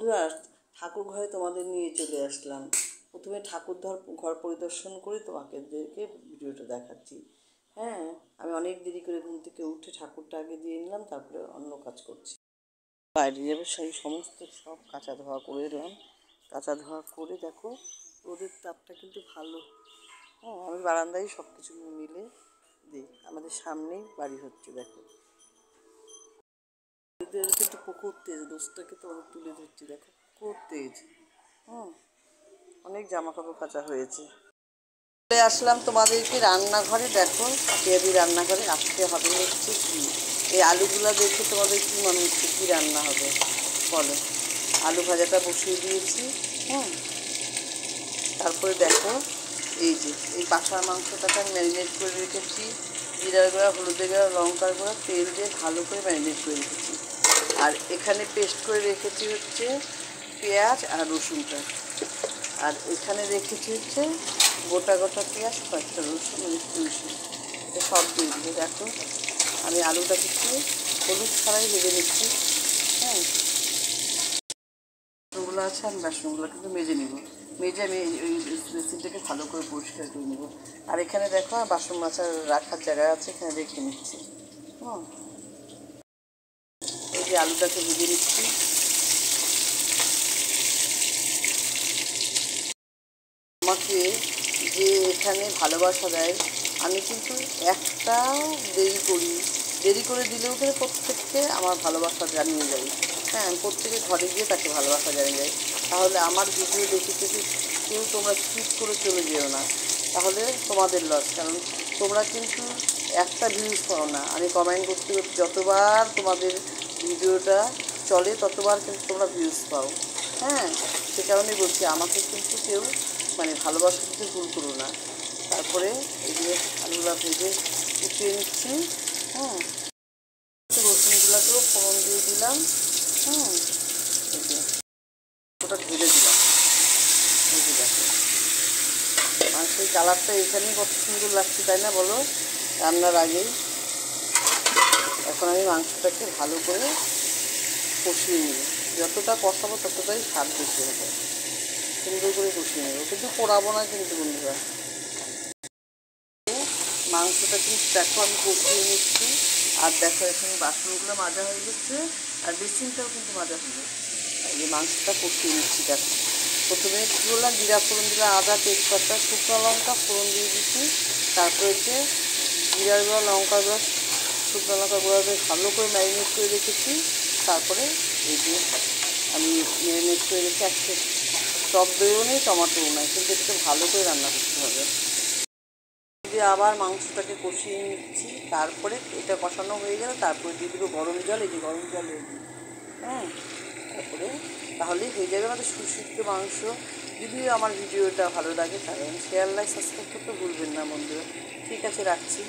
বন্ধুরা, ঠাকুর ঘরে তোমাদের নিয়ে চলে আসলাম। প্রথমে ঠাকুর ঘর পরিদর্শন করে তোমাদেরকে ভিডিওটা দেখাচ্ছি। হ্যাঁ, আমি অনেক দেরি করে ঘুম থেকে উঠে ঠাকুরটা আগে দিয়ে নিলাম, তারপরে অন্য কাজ করছি। বাইরে যাবে সেই সমস্ত সব কাঁচা ধোয়া করে এলাম। কাঁচা ধোয়া করে দেখো রোদের তাপটা কিন্তু ভালো। হ্যাঁ, আমি বারান্দায় সব কিছু মিলে দিই। আমাদের সামনেই বাড়ি হচ্ছে, দেখো এদের কিন্তু প্রখর তেজ, দোষটাকে তোমাদের তুলে ধরছি, দেখো প্রখর তেজ। অনেক জামা কাপড় কাচা হয়েছে। চলে আসলাম তোমাদেরকে রান্নাঘরে, দেখো পেঁয়াজি রান্নাঘরে আসতে হবে হচ্ছে কি, এই আলুগুলো দেখে তোমাদের কী মনে হচ্ছে কী রান্না হবে বলো। আলু ভাজাটা বসিয়ে দিয়েছি। তারপরে দেখো এই পাঁঠার মাংসটাকে আমি ম্যারিনেট করে রেখেছি। জিরার গুঁড়া, হলুদের গুঁড়া, লঙ্কার গুঁড়া, তেল দিয়ে ভালো করে ম্যারিনেট করে রেখেছি। আর এখানে পেস্ট করে রেখেছি হচ্ছে পেঁয়াজ আর রসুনটা। আর এখানে রেখেছি হচ্ছে গোটা গোটা পেঁয়াজ, কয়েকটা রসুন, একটু রসুন, এটা সব দিয়ে দিলে। দেখো আমি আলুটা কিছু হলুদ ছাড়াই ভেজে নিচ্ছি। হ্যাঁ, বাসনগুলো আছে, আমি বাসনগুলো কিন্তু মেজে নিব। মেজে আমি এই বেসিনটাকে ভালো করে পরিষ্কার করে নেব। আর এখানে দেখো বাসন মাছার রাখার জায়গা আছে, এখানে রেখে নিচ্ছি। এই যে আলুটাকে ভেজে নিচ্ছি। আমাকে যে এখানে ভালোবাসা দেয়, আমি কিন্তু একটা দেরি করে দিলেও কিন্তু প্রত্যেককে আমার ভালোবাসা জানিয়ে যাই। হ্যাঁ, আমি প্রত্যেকের ঘরে গিয়ে তাকে ভালোবাসা জানিয়ে যাই। তাহলে আমার ভিডিও দেখে কেউ তোমরা স্কিপ করে চলে যেও না, তাহলে তোমাদের লস। কারণ তোমরা কিন্তু একটা ভিউজ পাও না, আমি কমেন্ট করতে করতে যতবার তোমাদের ভিডিওটা চলে ততবার কিন্তু তোমরা ভিউজ পাও। হ্যাঁ, সে কারণেই বলছি আমাকে কিন্তু কেউ ভালোবাসা দিতে ভুল করো না। তারপরে এই যে আলুগুলো ভেজে উঠিয়ে নিচ্ছি। রসুনগুলোকেও ফোড়ন দিয়ে দিলাম। এই যে ওটা ঢেলে দিলাম। এই যে দেখো মাংসের কালারটা এখানেই কত সুন্দর লাগছে, তাই না বলো, রান্নার আগেই। এখন আমি মাংসটাকে ভালো করে কষিয়ে নিব। যতটা কষাবো ততটাই স্বাদ বেশি হবে। সুন্দর করে কষিয়ে নেব, কিন্তু পোড়াবো না কিন্তু বন্ধুরা। মাংসটা কিন্তু দেখো আমি কষিয়ে নিচ্ছি। আর দেখো এখানে বাসনগুলো মাজা হয়ে গেছে, আর বেসিনটাও কিন্তু মাজা হয়ে গেছে। এই যে মাংসটা কষিয়ে নিচ্ছি। দেখো প্রথমে কী করলাম, জিরা ফোড়ন দিলাম, আদা, তেজপাতা, শুকনো লঙ্কা ফোড়ন দিয়ে দিচ্ছি। তারপরে হচ্ছে জিরার গুঁড়া, লঙ্কা গুঁড়া, শুকনো লঙ্কা গুঁড়া দিয়ে ভালো করে ম্যারিনেট করে রেখেছি। তারপরে এই যে আমি ম্যারিনেট করে রেখে একটা টক দইও নেই, টমাটোও নেই, কিন্তু এটাকে ভালো করে রান্না করতে হবে। দিয়ে আবার মাংসটাকে কষিয়ে নিচ্ছি। তারপরে এটা কষানো হয়ে গেলে তারপরে দিয়ে দেবো গরম জল। এই যে গরম জল, হ্যাঁ, তারপরে তাহলেই হয়ে যাবে আমাদের সুসিদ্ধ মাংস। যদি আমার ভিডিওটা ভালো লাগে তাহলে শেয়ার, লাইক, সাবস্ক্রাইব করতে ভুলবেন না বন্ধুরা। ঠিক আছে, রাখছি।